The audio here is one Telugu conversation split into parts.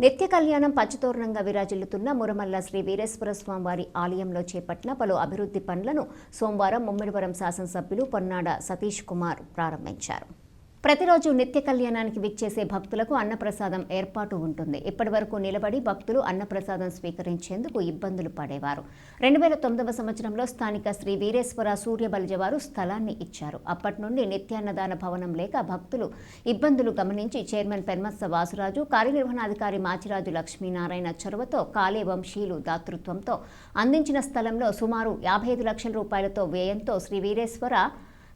నిత్య కళ్యాణం పంచతోరణంగా విరాజిల్లుతున్న మురమల్ల శ్రీ వీరేశ్వర స్వామివారి ఆలయంలో చేపట్టిన పలు అభివృద్ధి పనులను సోమవారం ముమ్మిడివరం శాసనసభ్యులు పొన్నాడ సతీష్ కుమార్ ప్రారంభించారు. ప్రతిరోజు నిత్య కళ్యాణానికి విచ్చేసే భక్తులకు అన్నప్రసాదం ఏర్పాటు ఉంటుంది. ఇప్పటి వరకు నిలబడి భక్తులు అన్నప్రసాదం స్వీకరించేందుకు ఇబ్బందులు పడేవారు. 2009వ సంవత్సరంలో స్థానిక శ్రీ వీరేశ్వర సూర్యబలిజవారు స్థలాన్ని ఇచ్చారు. అప్పటి నుండి నిత్యాన్నదాన భవనం లేక భక్తులు ఇబ్బందులు గమనించి చైర్మన్ పెన్మత్స వాసురాజు, కార్యనిర్వహణాధికారి మాచిరాజు లక్ష్మీనారాయణ చొరవతో కాలే వంశీయులు దాతృత్వంతో అందించిన స్థలంలో సుమారు 55 లక్షల రూపాయలతో వ్యయంతో శ్రీ వీరేశ్వర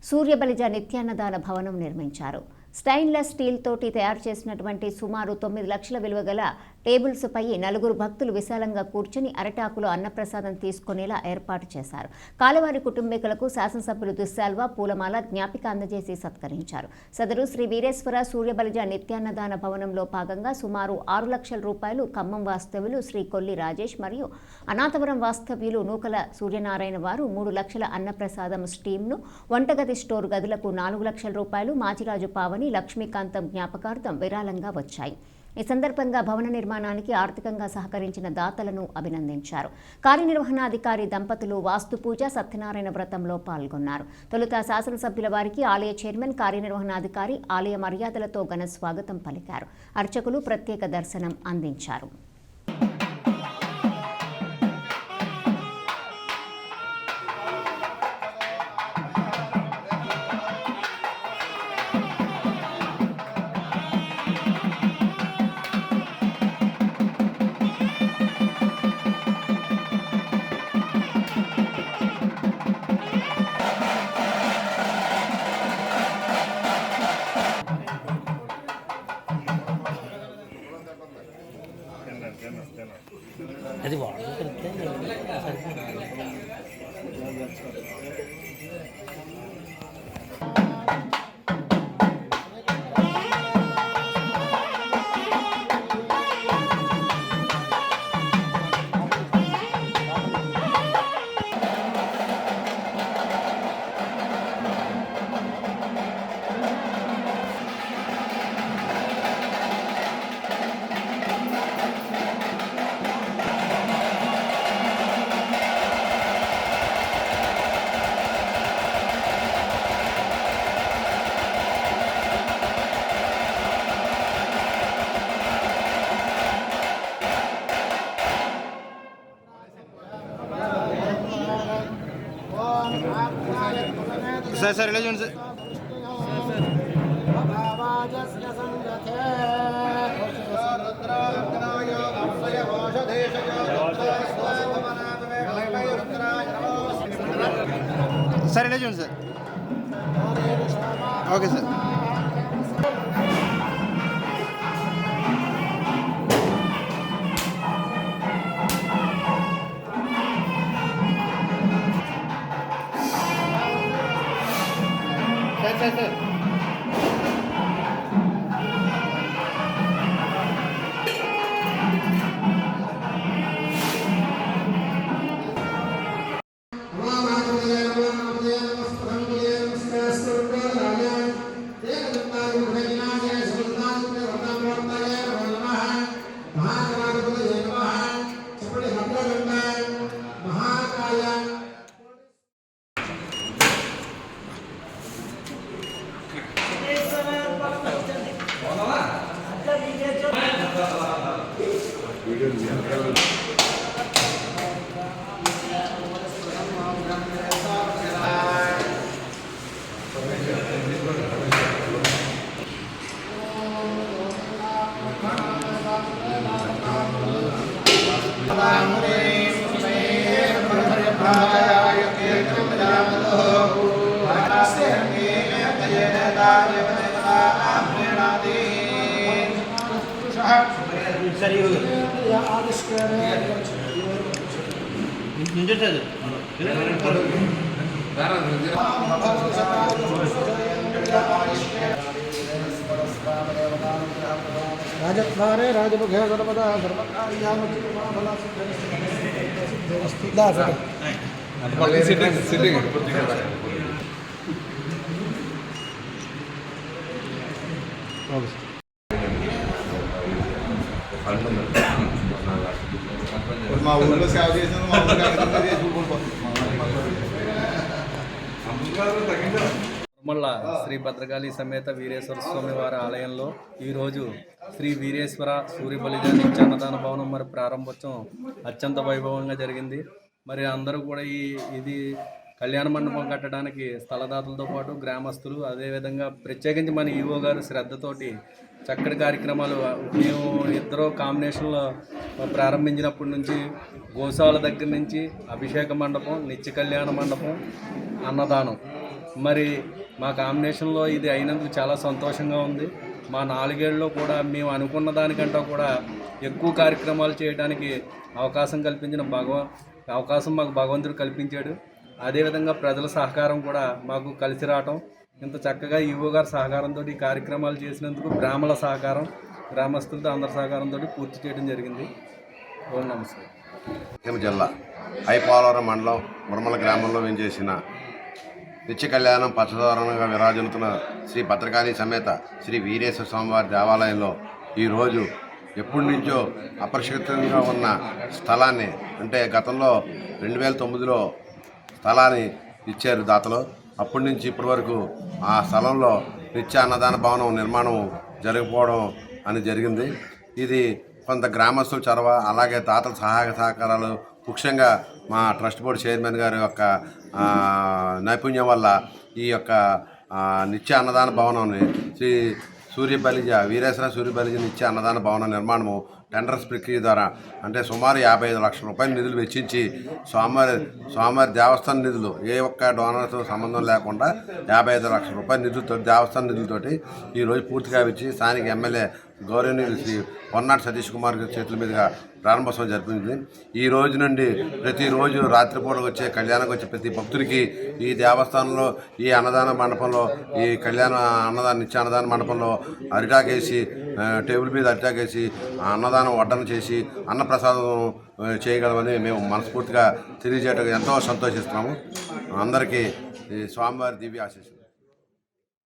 సూర్యబలిజ నిత్యాన్నదాన భవనం నిర్మించారు. స్టెయిన్లెస్ స్టీల్ తోటి తయారు చేసినటువంటి సుమారు 9 లక్షల విలువ గల టేబుల్స్ పై 4 భక్తులు విశాలంగా కూర్చుని అరటాకులో అన్నప్రసాదం తీసుకునేలా ఏర్పాటు చేశారు. కాలవారి కుటుంబీకులకు శాసనసభ్యులు దుశ్శాల్వా, పూలమాల, జ్ఞాపిక అందజేసి సత్కరించారు. సదరు శ్రీ వీరేశ్వర సూర్యబలిజ నిత్యాన్నదాన భవనంలో భాగంగా సుమారు 6 లక్షల రూపాయలు ఖమ్మం వాస్తవ్యులు శ్రీ కొల్లి రాజేష్ మరియు అనాథవరం వాస్తవ్యులు నూకల సూర్యనారాయణ వారు 3 లక్షల అన్నప్రసాదం స్టీమ్ను, వంటగది స్టోర్ గదులకు 4 లక్షల రూపాయలు మాచిరాజు పావని, లక్ష్మీకాంతం జ్ఞాపకార్థం విరాళంగా వచ్చాయి. ఈ సందర్భంగా భవన నిర్మాణానికి ఆర్థికంగా సహకరించిన దాతలను అభినందించారు. కార్యనిర్వహణాధికారి దంపతులు వాస్తు పూజ, సత్యనారాయణ వ్రతంలో పాల్గొన్నారు. తొలుత శాసనసభ్యుల వారికి ఆలయ చైర్మన్, కార్యనిర్వహణాధికారి ఆలయ మర్యాదలతో ఘన స్వాగతం పలికారు. అర్చకులు ప్రత్యేక దర్శనం అందించారు. అది వాడుకుంటే सर रिलीजन से sir religion sir okay sir sir राजद्वारे राजमुखे सर्वदा మా ఊళ్ళో సేవ చేసిన మా ఊళ్ళో తిరుమల శ్రీ భద్రకాళి సమేత వీరేశ్వర స్వామి వారి ఆలయంలో ఈరోజు శ్రీ వీరేశ్వర సూర్య బలిజ నిత్యాన్నదాన భవనం మరి ప్రారంభోత్సవం అత్యంత వైభవంగా జరిగింది. మరి అందరూ కూడా ఇది కళ్యాణ మండపం కట్టడానికి స్థలదాతలతో పాటు గ్రామస్తులు, అదేవిధంగా ప్రత్యేకించి మన ఈవో గారు శ్రద్ధతోటి చక్కటి కార్యక్రమాలు మేము ఇద్దరు కాంబినేషన్లో ప్రారంభించినప్పటి నుంచి గోశాల దగ్గర నుంచి అభిషేక మండపం, నిత్య కళ్యాణ మండపం, అన్నదానం, మరి మా కాంబినేషన్లో ఇది అయినందుకు చాలా సంతోషంగా ఉంది. మా 4 ఏళ్ళలో కూడా మేము అనుకున్న దానికంటే కూడా ఎక్కువ కార్యక్రమాలు చేయడానికి అవకాశం మాకు భగవంతుడు కల్పించాడు. అదేవిధంగా ప్రజల సహకారం కూడా మాకు కలిసి రావటం, ఇంత చక్కగా ఈవో గారి సహకారంతో ఈ కార్యక్రమాలు చేసినందుకు బ్రాహ్మణ సహకారం, గ్రామస్తులతో అందరి సహకారంతో పూర్తి చేయడం జరిగింది. ఓం నమస్తే. జిల్లా ఐపోలవరం మండలం మురమల గ్రామంలో వేంచేసిన నిత్య కళ్యాణం పచ్చదోరణంగా విరాజిల్లుతున్న శ్రీ భద్రకాళి సమేత శ్రీ వీరేశ్వర స్వామివారి దేవాలయంలో ఈరోజు ఎప్పటి నుంచో అపరిష్కృతంగా ఉన్న స్థలాన్ని, అంటే గతంలో 2009లో స్థలాన్ని ఇచ్చారు దాతలు. అప్పటి నుంచి ఇప్పటి వరకు ఆ స్థలంలో నిత్య అన్నదాన భవనం నిర్మాణం జరిగిపోవడం అని జరిగింది. ఇది కొంత గ్రామస్తుల చొరవ, అలాగే దాతల సహాయ సహకారాలు, ముఖ్యంగా మా ట్రస్ట్ బోర్డు చైర్మన్ గారి యొక్క నైపుణ్యం వల్ల ఈ యొక్క నిత్య అన్నదాన భవనాన్ని శ్రీ వీరేశ్వర సూర్య బలిజ నిత్య అన్నదాన భవన నిర్మాణము టెండర్స్ ప్రక్రియ ద్వారా, అంటే సుమారు 55 లక్షల రూపాయల నిధులు వెచ్చించి స్వామివారి దేవస్థాన నిధులు, ఏ ఒక్క డోనర్తో సంబంధం లేకుండా 55 లక్షల రూపాయల నిధులతో, దేవస్థాన నిధులతోటి ఈరోజు పూర్తిగా ఇచ్చి స్థానిక ఎమ్మెల్యే గౌరవనీయులు శ్రీ పొన్నాటి సతీష్ కుమార్ గారి చేతుల మీదుగా ప్రారంభోత్సవం జరిపింది. ఈ రోజు నుండి ప్రతిరోజు రాత్రిపూట వచ్చే కళ్యాణంకి వచ్చే ప్రతి భక్తుడికి ఈ దేవస్థానంలో, ఈ అన్నదాన మండపంలో, ఈ నిత్య అన్నదాన మండపంలో అరిటాకేసి, టేబుల్ మీద అరిటాకేసి అన్నదానం వడ్డన చేసి అన్నప్రసాదం చేయగలమని మేము మనస్ఫూర్తిగా తెలియజేయడానికి ఎంతో సంతోషిస్తున్నాము. అందరికీ స్వామివారి దివ్య ఆశీస్సులు.